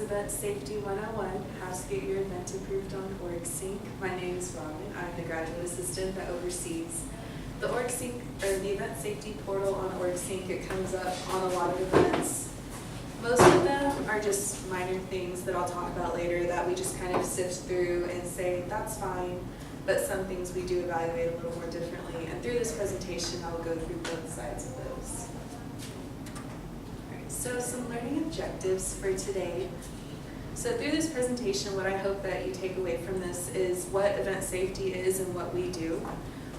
Event Safety 101, how to get your event approved on OrgSync. My name is Robin. I'm the graduate assistant that oversees the OrgSync, or the Event Safety portal on OrgSync. It comes up on a lot of events. Most of them are just minor things that I'll talk about later that we just kind of sift through and say, that's fine, but some things we do evaluate a little more differently. And through this presentation, I'll go through both sides of those. So some learning objectives for today. So through this presentation, what I hope that you take away from this is what event safety is and what we do,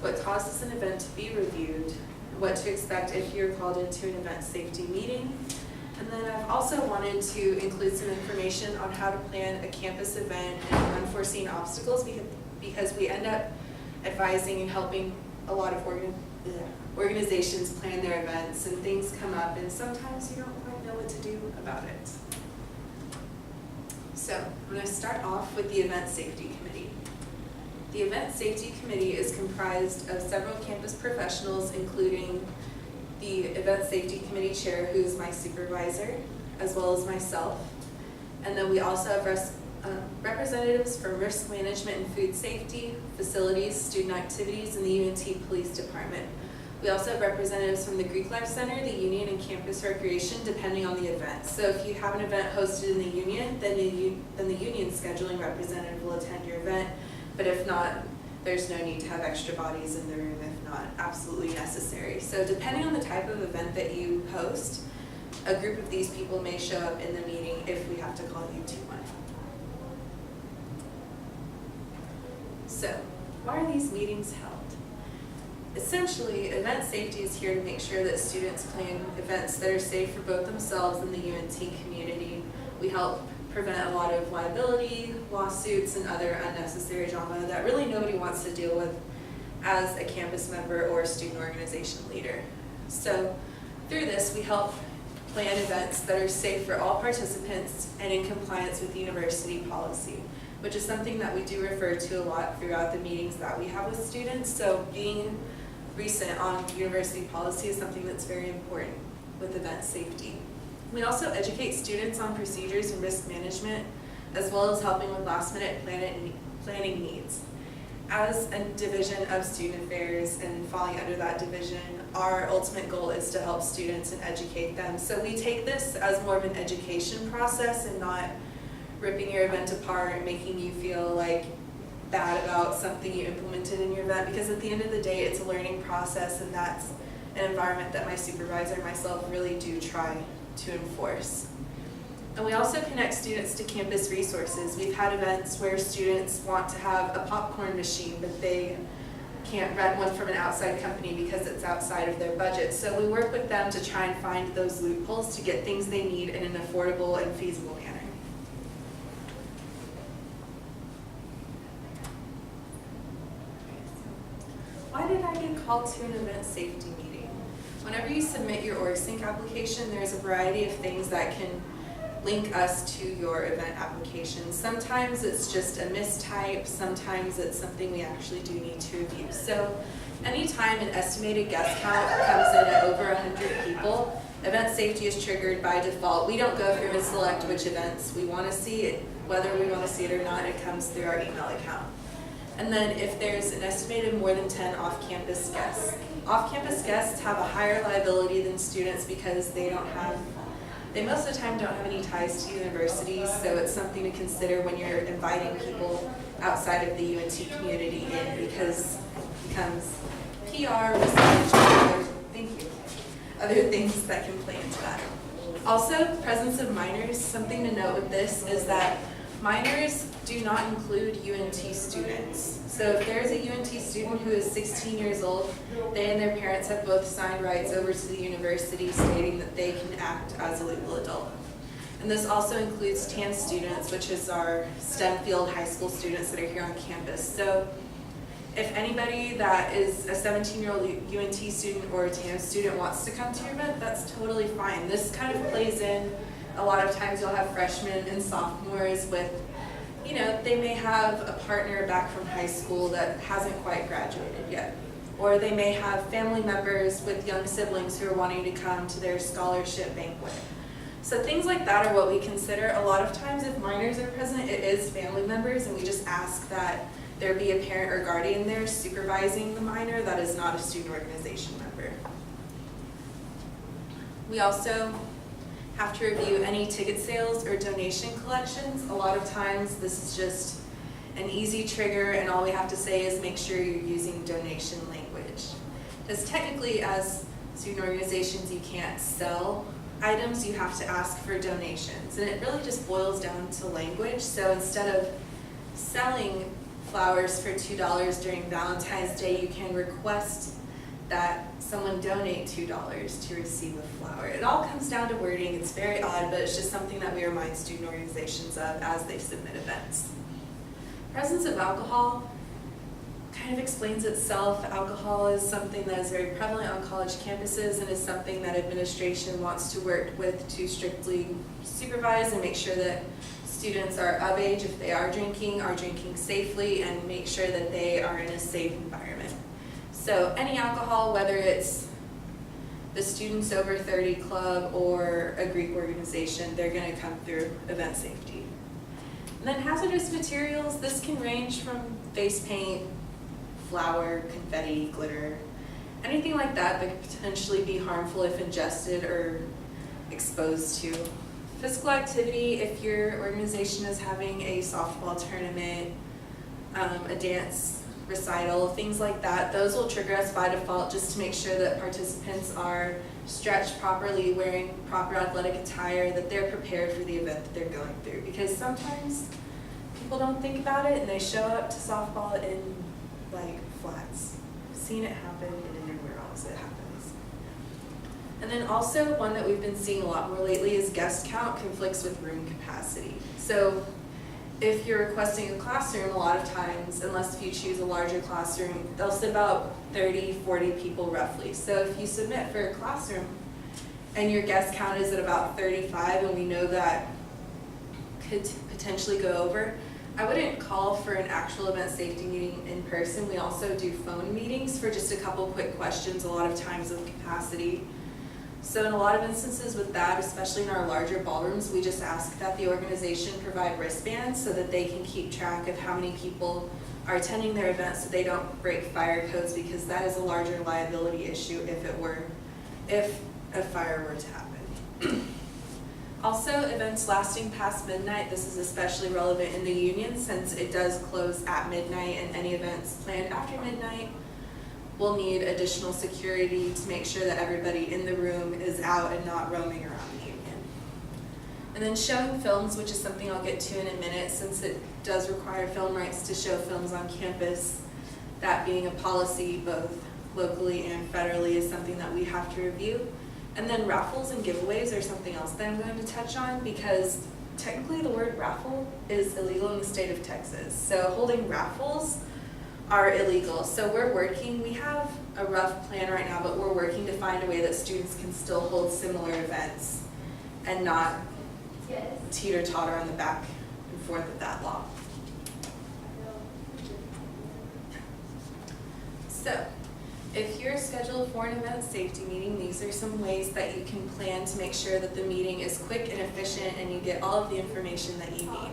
what causes an event to be reviewed, what to expect if you're called into an event safety meeting. And then I've also wanted to include some information on how to plan a campus event and unforeseen obstacles, because we end up advising and helping a lot of organizations plan their events, and things come up and sometimes you don't quite know what to do about it. So I'm going to start off with the Event Safety Committee. The Event Safety Committee is comprised of several campus professionals, including the Event Safety Committee Chair, who is my supervisor, as well as myself. And then we also have representatives from risk management and food safety, facilities, student activities, and the UNT Police Department. We also have representatives from the Greek Life Center, the Union, and Campus Recreation, depending on the event. So if you have an event hosted in the Union, then the Union scheduling representative will attend your event. But if not, there's no need to have extra bodies in the room if not absolutely necessary. So depending on the type of event that you host, a group of these people may show up in the meeting if we have to call you to one. So, why are these meetings held? Essentially, event safety is here to make sure that students plan events that are safe for both themselves and the UNT community. We help prevent a lot of liability, lawsuits, and other unnecessary drama that really nobody wants to deal with as a campus member or a student organization leader. So, through this, we help plan events that are safe for all participants and in compliance with university policy, which is something that we do refer to a lot throughout the meetings that we have with students. So being recent on university policy is something that's very important with event safety. We also educate students on procedures and risk management, as well as helping with last-minute planning needs. As a division of student affairs and falling under that division, our ultimate goal is to help students and educate them. So we take this as more of an education process and not ripping your event apart and making you feel like bad about something you implemented in your event, because at the end of the day, it's a learning process, and that's an environment that my supervisor and myself really do try to enforce. And we also connect students to campus resources. We've had events where students want to have a popcorn machine, but they can't rent one from an outside company because it's outside of their budget. So we work with them to try and find those loopholes to get things they need in an affordable and feasible manner. Why did I get called to an event safety meeting? Whenever you submit your OrgSync application, there's a variety of things that can link us to your event application. Sometimes it's just a mistype, sometimes it's something we actually do need to review. So anytime an estimated guest count comes in at over 100 people, event safety is triggered by default. We don't go through and select which events we want to see. Whether we want to see it or not, it comes through our email account. And then if there's an estimated more than 10 off-campus guests. Off-campus guests have a higher liability than students because they most of the time don't have any ties to universities, so it's something to consider when you're inviting people outside of the UNT community in, because it becomes PR, research, other things that can play into that. Also, presence of minors. Something to note with this is that minors do not include UNT students. So if there's a UNT student who is 16 years old, they and their parents have both signed rights over to the university stating that they can act as a legal adult. And this also includes TAN students, which is our STEM field high school students that are here on campus. So if anybody that is a 17-year-old UNT student or a TAN student wants to come to your event, that's totally fine. This kind of plays in. A lot of times you'll have freshmen and sophomores with, they may have a partner back from high school that hasn't quite graduated yet. Or they may have family members with young siblings who are wanting to come to their scholarship banquet. So things like that are what we consider. A lot of times if minors are present, it is family members, and we just ask that there be a parent or guardian there supervising the minor that is not a student organization member. We also have to review any ticket sales or donation collections. A lot of times this is just an easy trigger, and all we have to say is make sure you're using donation language. Because technically as student organizations you can't sell items, you have to ask for donations, and it really just boils down to language. So instead of selling flowers for $2 during Valentine's Day, you can request that someone donate $2 to receive a flower. It all comes down to wording. It's very odd, but it's just something that we remind student organizations of as they submit events. Presence of alcohol kind of explains itself. Alcohol is something that is very prevalent on college campuses and is something that administration wants to work with to strictly supervise and make sure that students are of age, if they are drinking safely, and make sure that they are in a safe environment. So any alcohol, whether it's the Students Over 30 Club or a Greek organization, they're going to come through event safety. And then hazardous materials, this can range from face paint, flour, confetti, glitter, anything like that that could potentially be harmful if ingested or exposed to. Physical activity, if your organization is having a softball tournament, a dance recital, things like that, those will trigger us by default just to make sure that participants are stretched properly, wearing proper athletic attire, that they're prepared for the event that they're going through. Because sometimes people don't think about it and they show up to softball in like flats. I've seen it happen and everywhere else it happens. And then also one that we've been seeing a lot more lately is guest count conflicts with room capacity. So if you're requesting a classroom, a lot of times, unless if you choose a larger classroom, they'll sit about 30, 40 people roughly. So if you submit for a classroom and your guest count is at about 35 and we know that could potentially go over, I wouldn't call for an actual event safety meeting in person. We also do phone meetings for just a couple quick questions, a lot of times with capacity. So in a lot of instances with that, especially in our larger ballrooms, we just ask that the organization provide wristbands so that they can keep track of how many people are attending their events so they don't break fire codes, because that is a larger liability issue if a fire were to happen. Also, events lasting past midnight, this is especially relevant in the union since it does close at midnight, and any events planned after midnight will need additional security to make sure that everybody in the room is out and not roaming around the union. And then showing films, which is something I'll get to in a minute, since it does require film rights to show films on campus, that being a policy both locally and federally is something that we have to review. And then raffles and giveaways are something else that I'm going to touch on, because technically the word raffle is illegal in the state of Texas. So holding raffles are illegal. So we have a rough plan right now, but we're working to find a way that students can still hold similar events and not teeter-totter on the back and forth of that law. So, if you're scheduled for an event safety meeting, these are some ways that you can plan to make sure that the meeting is quick and efficient and you get all of the information that you need.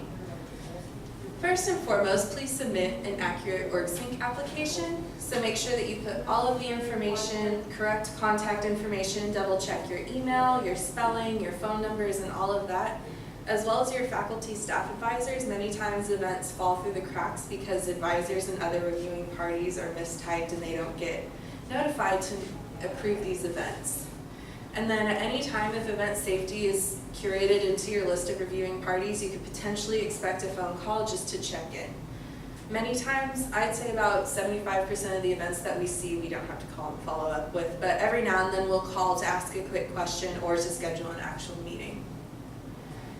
First and foremost, please submit an accurate OrgSync application. So make sure that you put all of the information, correct contact information, double check your email, your spelling, your phone numbers, and all of that, as well as your faculty staff advisors. Many times events fall through the cracks because advisors and other reviewing parties are mistyped and they don't get notified to approve these events. And then at any time, if event safety is curated into your list of reviewing parties, you could potentially expect a phone call just to check in. Many times, I'd say about 75% of the events that we see, we don't have to call and follow up with, but every now and then we'll call to ask a quick question or to schedule an actual meeting.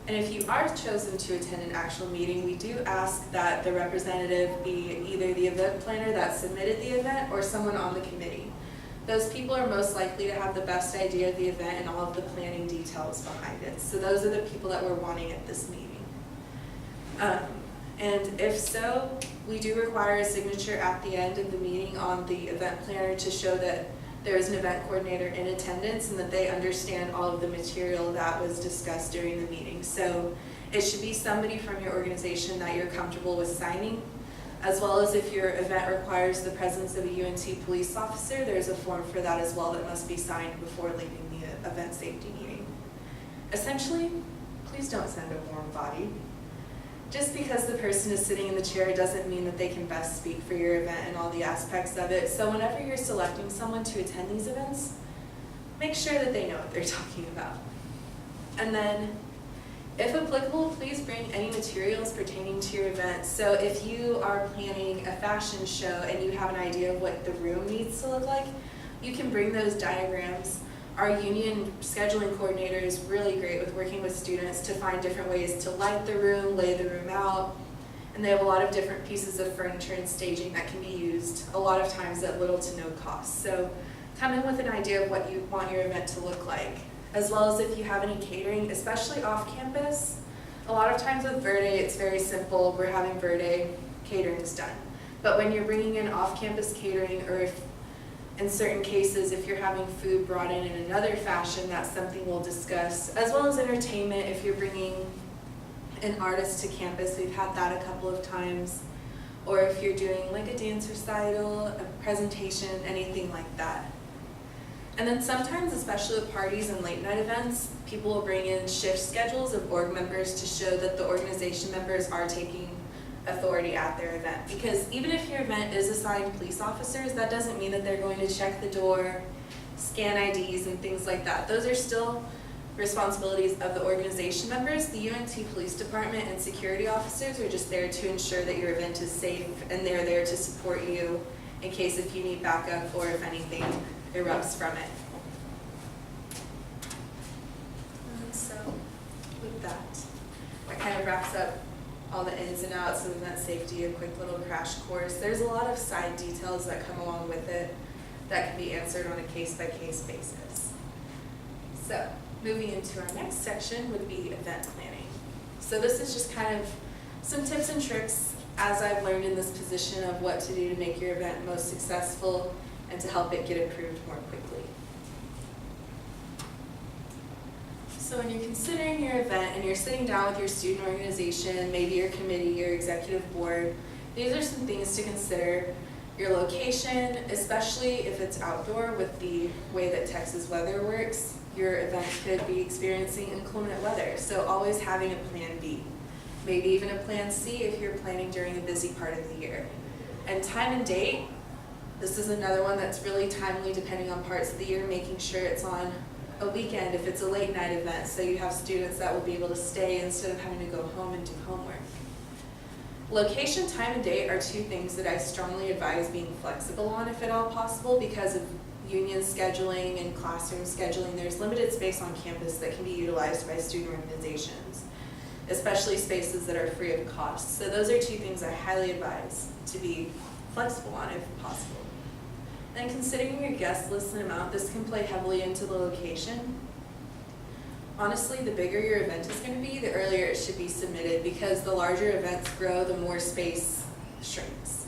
And if you are chosen to attend an actual meeting, we do ask that the representative be either the event planner that submitted the event or someone on the committee. Those people are most likely to have the best idea of the event and all of the planning details behind it. So those are the people that we're wanting at this meeting. And if so, we do require a signature at the end of the meeting on the event planner to show that there is an event coordinator in attendance and that they understand all of the material that was discussed during the meeting. So it should be somebody from your organization that you're comfortable with signing, as well as if your event requires the presence of a UNT police officer, there's a form for that as well that must be signed before leaving the event safety meeting. Essentially, please don't send a warm body. Just because the person is sitting in the chair doesn't mean that they can best speak for your event and all the aspects of it. So whenever you're selecting someone to attend these events, make sure that they know what they're talking about. And then, if applicable, please bring any materials pertaining to your event. So if you are planning a fashion show and you have an idea of what the room needs to look like, you can bring those diagrams. Our union scheduling coordinator is really great with working with students to find different ways to light the room, lay the room out, and they have a lot of different pieces of furniture and staging that can be used, a lot of times at little to no cost. So come in with an idea of what you want your event to look like, as well as if you have any catering, especially off campus. A lot of times with Verde, it's very simple. We're having Verde, catering's done. But when you're bringing in off-campus catering, or if in certain cases, if you're having food brought in another fashion, that's something we'll discuss, as well as entertainment. If you're bringing an artist to campus, we've had that a couple of times, or if you're doing like a dance recital, a presentation, anything like that. And then sometimes, especially with parties and late night events, people will bring in shift schedules of org members to show that the organization members are taking authority at their event. Because even if your event is assigned police officers, that doesn't mean that they're going to check the door, scan IDs, and things like that. Those are still responsibilities of the organization members. The UNT Police Department and security officers are just there to ensure that your event is safe, and they're there to support you in case if you need backup or if anything erupts from it. And so with that kind of wraps up all the ins and outs of event safety, a quick little crash course. There's a lot of side details that come along with it that can be answered on a case-by-case basis. So moving into our next section would be event planning. So this is just kind of some tips and tricks as I've learned in this position of what to do to make your event most successful and to help it get approved more quickly. So when you're considering your event and you're sitting down with your student organization, maybe your committee, your executive board, these are some things to consider. Your location, especially if it's outdoor with the way that Texas weather works, your event could be experiencing inclement weather. So always having a plan B, maybe even a plan C if you're planning during a busy part of the year. And time and date, this is another one that's really timely depending on parts of the year, making sure it's on a weekend if it's a late night event, so you have students that will be able to stay instead of having to go home and do homework. Location, time, and date are two things that I strongly advise being flexible on if at all possible because of union scheduling and classroom scheduling. There's limited space on campus that can be utilized by student organizations, especially spaces that are free of cost. So those are two things I highly advise to be flexible on if possible. And considering your guest list and amount, this can play heavily into the location. Honestly, the bigger your event is going to be, the earlier it should be submitted because the larger events grow, the more space shrinks.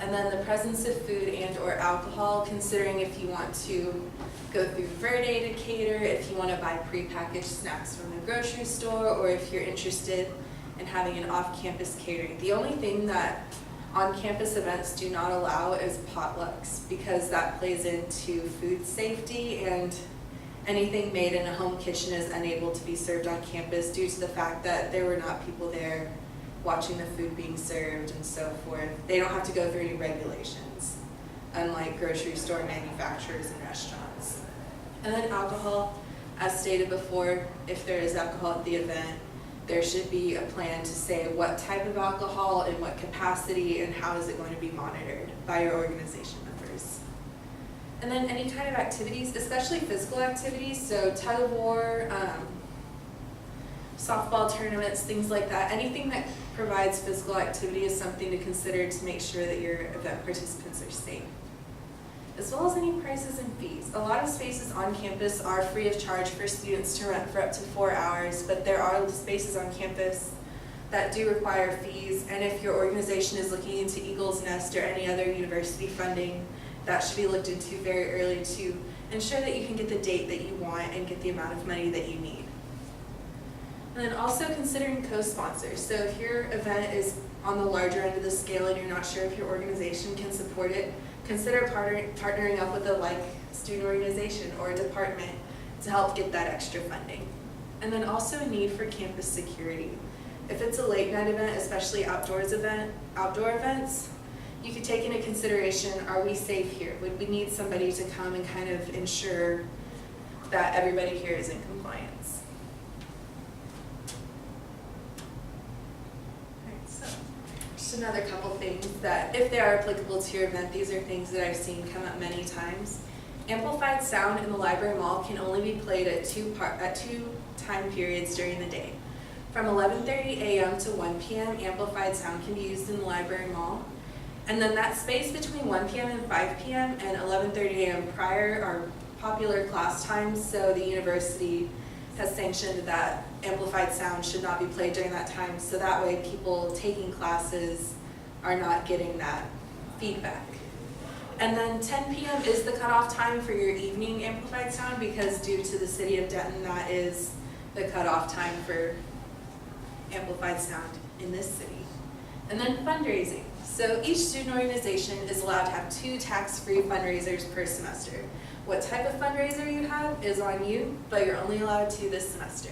And then the presence of food and or alcohol, considering if you want to go through Verde to cater, if you want to buy prepackaged snacks from the grocery store, or if you're interested in having an off-campus catering. The only thing that on-campus events do not allow is potlucks because that plays into food safety, and anything made in a home kitchen is unable to be served on campus due to the fact that there were not people there watching the food being served and so forth. They don't have to go through any regulations, unlike grocery store manufacturers and restaurants. And then alcohol, as stated before, if there is alcohol at the event, there should be a plan to say what type of alcohol, in what capacity, and how is it going to be monitored by your organization members. And then any kind of activities, especially physical activities, so tug of war, softball tournaments, things like that. Anything that provides physical activity is something to consider to make sure that your event participants are safe. As well as any prices and fees. A lot of spaces on campus are free of charge for students to rent for up to 4 hours, but there are spaces on campus that do require fees, and if your organization is looking into Eagle's Nest or any other university funding, that should be looked into very early to ensure that you can get the date that you want and get the amount of money that you need. And then also considering co-sponsors. So if your event is on the larger end of the scale and you're not sure if your organization can support it, consider partnering up with a like student organization or a department to help get that extra funding. And then also a need for campus security. If it's a late night event, especially outdoor events, you could take into consideration, are we safe here? Would we need somebody to come and kind of ensure that everybody here is in compliance? Just another couple things that, if they are applicable to your event, these are things that I've seen come up many times. Amplified sound in the library mall can only be played at two time periods during the day. From 11:30 a.m. to 1 p.m., amplified sound can be used in the library mall. And then that space between 1 p.m. and 5 p.m. and 11:30 a.m. prior are popular class times, so the university has sanctioned that amplified sound should not be played during that time, so that way people taking classes are not getting that feedback. And then 10 p.m. is the cutoff time for your evening amplified sound, because due to the city of Denton, that is the cutoff time for amplified sound in this city. And then fundraising. So each student organization is allowed to have 2 tax-free fundraisers per semester. What type of fundraiser you have is on you, but you're only allowed 2 this semester.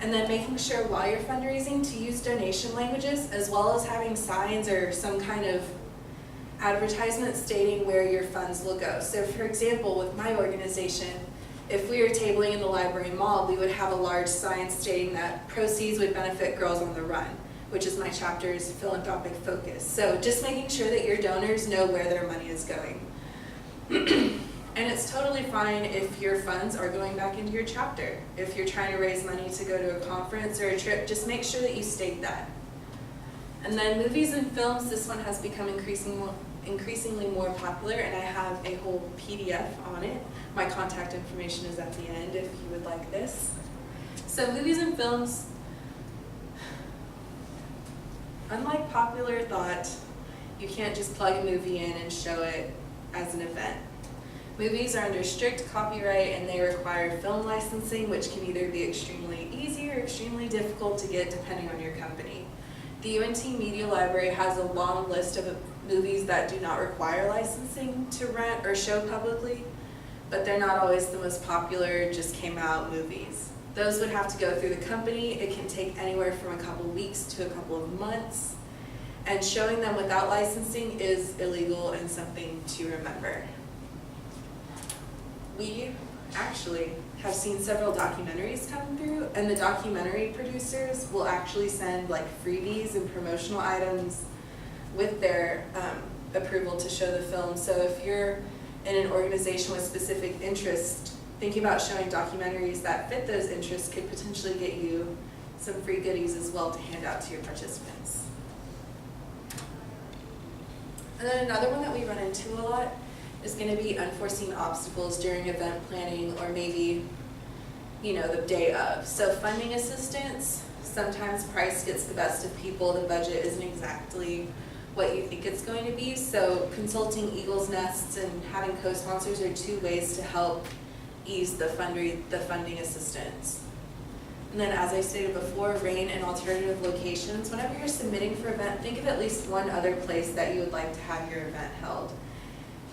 And then making sure while you're fundraising to use donation languages, as well as having signs or some kind of advertisement stating where your funds will go. So for example, with my organization, if we were tabling in the library mall, we would have a large sign stating that proceeds would benefit Girls on the Run, which is my chapter's philanthropic focus. So just making sure that your donors know where their money is going. And it's totally fine if your funds are going back into your chapter. If you're trying to raise money to go to a conference or a trip, just make sure that you state that. And then movies and films, this one has become increasingly more popular, and I have a whole PDF on it. My contact information is at the end if you would like this. So movies and films, unlike popular thought, you can't just plug a movie in and show it as an event. Movies are under strict copyright and they require film licensing, which can either be extremely easy or extremely difficult to get depending on your company. The UNT Media Library has a long list of movies that do not require licensing to rent or show publicly, but they're not always the most popular, just came out movies. Those would have to go through the company. It can take anywhere from a couple weeks to a couple of months, and showing them without licensing is illegal and something to remember. We actually have seen several documentaries come through, and the documentary producers will actually send like freebies and promotional items with their approval to show the film. So if you're in an organization with specific interest, thinking about showing documentaries that fit those interests could potentially get you some free goodies as well to hand out to your participants. And then another one that we run into a lot is going to be unforeseen obstacles during event planning, or maybe, the day of. So funding assistance, sometimes price gets the best of people. The budget isn't exactly what you think it's going to be. So consulting Eagle's Nests and having co-sponsors are 2 ways to help ease the funding assistance. And then, as I stated before, rain and alternative locations. Whenever you're submitting for an event, think of at least one other place that you would like to have your event held,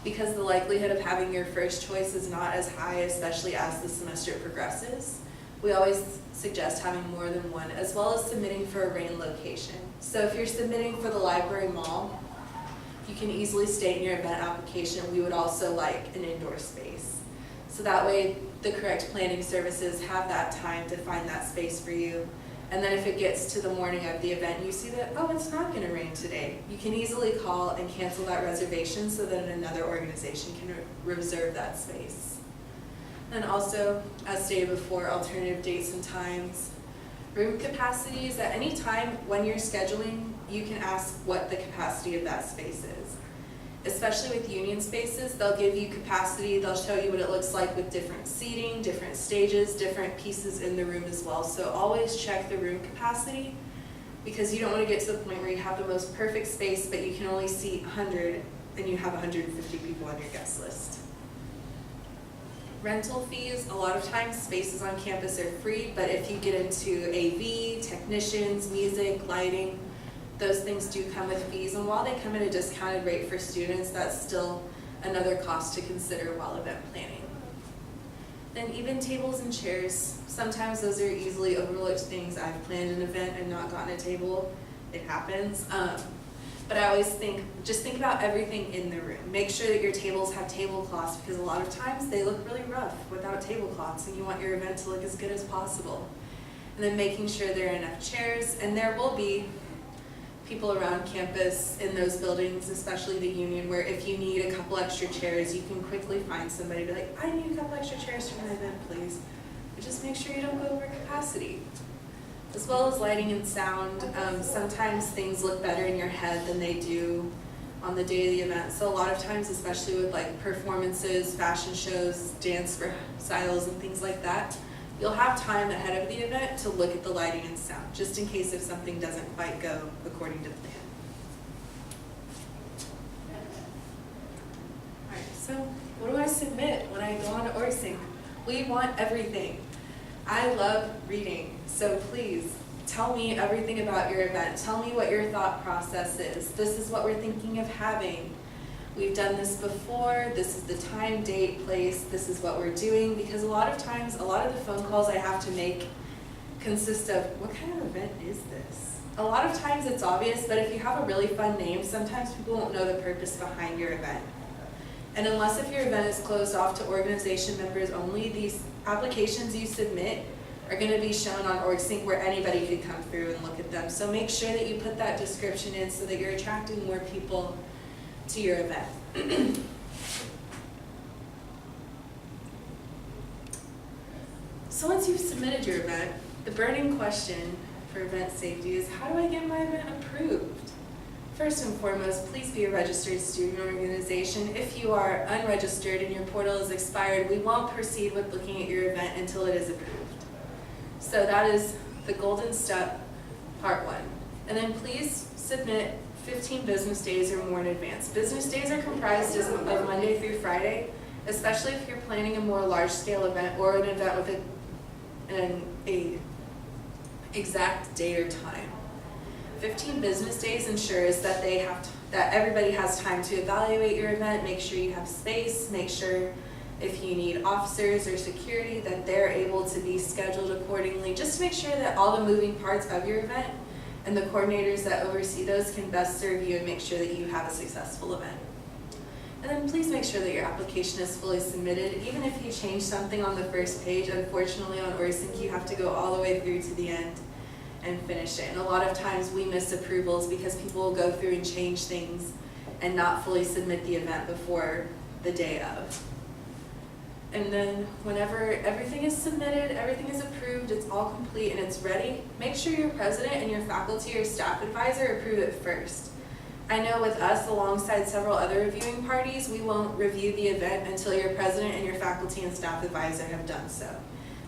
because the likelihood of having your first choice is not as high, especially as the semester progresses. We always suggest having more than one, as well as submitting for a rain location. So if you're submitting for the library mall, you can easily state in your event application, we would also like an indoor space. So that way the correct planning services have that time to find that space for you. And then if it gets to the morning of the event, you see that, oh, it's not going to rain today. You can easily call and cancel that reservation so that another organization can reserve that space. And also, as stated before, alternative dates and times. Room capacities, at any time when you're scheduling, you can ask what the capacity of that space is. Especially with union spaces, they'll give you capacity, they'll show you what it looks like with different seating, different stages, different pieces in the room as well. So always check the room capacity, because you don't want to get to the point where you have the most perfect space but you can only seat 100 and you have 150 people on your guest list. Rental fees, a lot of times spaces on campus are free, but if you get into AV, technicians, music, lighting, those things do come with fees, and while they come at a discounted rate for students, that's still another cost to consider while event planning. Then even tables and chairs, sometimes those are easily overlooked things. I've planned an event and not gotten a table, it happens. But I always just think about everything in the room. Make sure that your tables have tablecloths, because a lot of times they look really rough without tablecloths, and you want your event to look as good as possible. And then making sure there are enough chairs, and there will be people around campus in those buildings, especially the union, where if you need a couple extra chairs, you can quickly find somebody, be like, I need a couple extra chairs for my event, please. But just make sure you don't go over capacity. As well as lighting and sound, sometimes things look better in your head than they do on the day of the event. So a lot of times, especially with like performances, fashion shows, dance recitals, and things like that, you'll have time ahead of the event to look at the lighting and sound, just in case if something doesn't quite go according to plan. All right, so what do I submit when I go on to OrgSync? We want everything. I love reading, so please tell me everything about your event. Tell me what your thought process is. This is what we're thinking of having. We've done this before. This is the time, date, place. This is what we're doing. Because a lot of times, a lot of the phone calls I have to make consist of, what kind of event is this? A lot of times it's obvious, but if you have a really fun name, sometimes people won't know the purpose behind your event. And unless if your event is closed off to organization members only, these applications you submit are going to be shown on OrgSync where anybody could come through and look at them. So make sure that you put that description in so that you're attracting more people to your event. So once you've submitted your event, the burning question for event safety is, how do I get my event approved? First and foremost, please be a registered student organization. If you are unregistered and your portal is expired, we won't proceed with looking at your event until it is approved. So that is the golden step, part one. And then please submit 15 business days or more in advance. Business days are comprised of Monday through Friday, especially if you're planning a more large-scale event or an event with an exact date or time. 15 business days ensures that that everybody has time to evaluate your event, make sure you have space, make sure if you need officers or security that they're able to be scheduled accordingly, just to make sure that all the moving parts of your event and the coordinators that oversee those can best serve you and make sure that you have a successful event. And then please make sure that your application is fully submitted. Even if you change something on the first page, unfortunately on OrgSync you have to go all the way through to the end and finish it. And a lot of times we miss approvals because people will go through and change things and not fully submit the event before the day of. And then whenever everything is submitted, everything is approved, it's all complete and it's ready, make sure your president and your faculty or staff advisor approve it first. I know with us, alongside several other reviewing parties, we won't review the event until your president and your faculty and staff advisor have done so.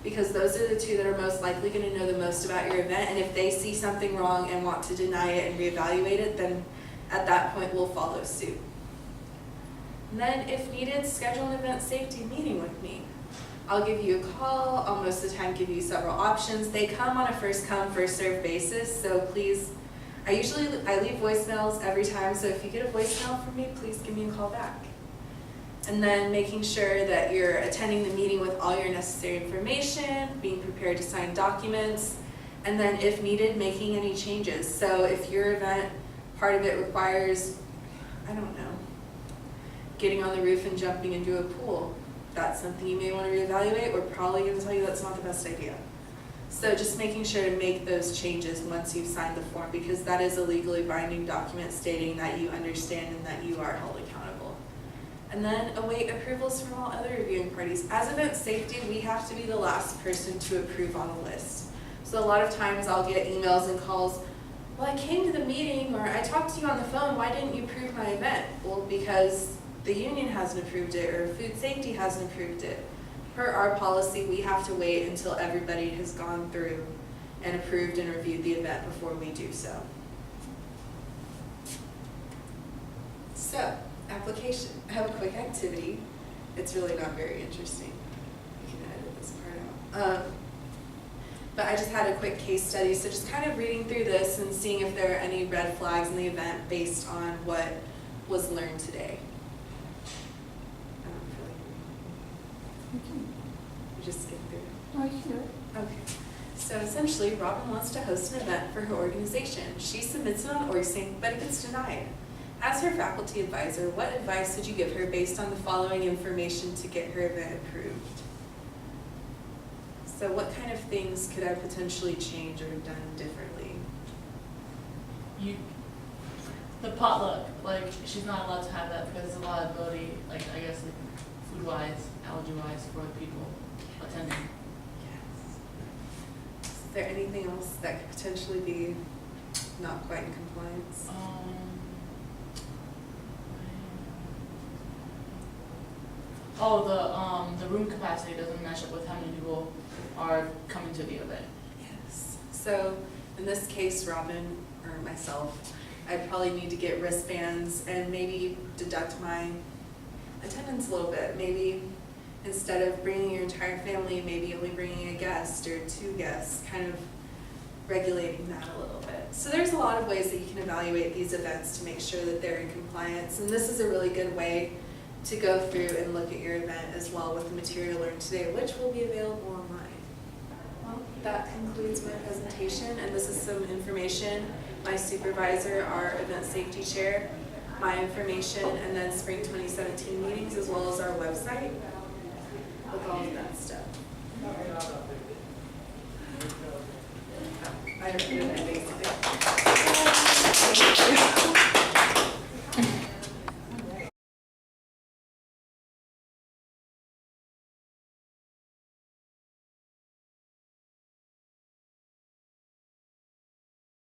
Because those are the two that are most likely going to know the most about your event, and if they see something wrong and want to deny it and reevaluate it, then at that point we'll follow suit. And then if needed, schedule an event safety meeting with me. I'll give you a call, I'll most of the time give you several options. They come on a first come, first served basis, so please, I leave voicemails every time, so if you get a voicemail from me, please give me a call back. And then making sure that you're attending the meeting with all your necessary information, being prepared to sign documents, and then if needed, making any changes. So if your event, part of it requires, I don't know, getting on the roof and jumping into a pool, that's something you may want to reevaluate. We're probably going to tell you that's not the best idea. So just making sure to make those changes once you've signed the form, because that is a legally binding document stating that you understand and that you are held accountable. And then await approvals from all other reviewing parties. As event safety, we have to be the last person to approve on the list. So a lot of times I'll get emails and calls, well, I came to the meeting, or I talked to you on the phone, why didn't you approve my event? Well, because the union hasn't approved it, or food safety hasn't approved it. Per our policy, we have to wait until everybody has gone through and approved and reviewed the event before we do so. So, application, I have a quick activity. It's really not very interesting. You can edit this part out. But I just had a quick case study, so just kind of reading through this and seeing if there are any red flags in the event based on what was learned today. I don't feel like we just skip through it. Oh, you can do it. Okay. So essentially, Robin wants to host an event for her organization. She submits it on OrgSync, but it gets denied. As her faculty advisor, what advice would you give her based on the following information to get her event approved? So what kind of things could I potentially change or have done differently? The potluck, like, she's not allowed to have that because there's a liability, like, I guess, like, food-wise, allergy-wise for the people attending. Yes. Is there anything else that could potentially be not quite in compliance? The room capacity doesn't match up with how many people are coming to the event. Yes. So in this case, Robin or myself, I'd probably need to get wristbands and maybe deduct my attendance a little bit. Maybe instead of bringing your entire family, maybe only bringing a guest or 2 guests, kind of regulating that a little bit. So there's a lot of ways that you can evaluate these events to make sure that they're in compliance. And this is a really good way to go through and look at your event as well with the material learned today, which will be available online. Well, that concludes my presentation, and this is some information. My supervisor, our event safety chair, my information, and then spring 2017 meetings, as well as our website.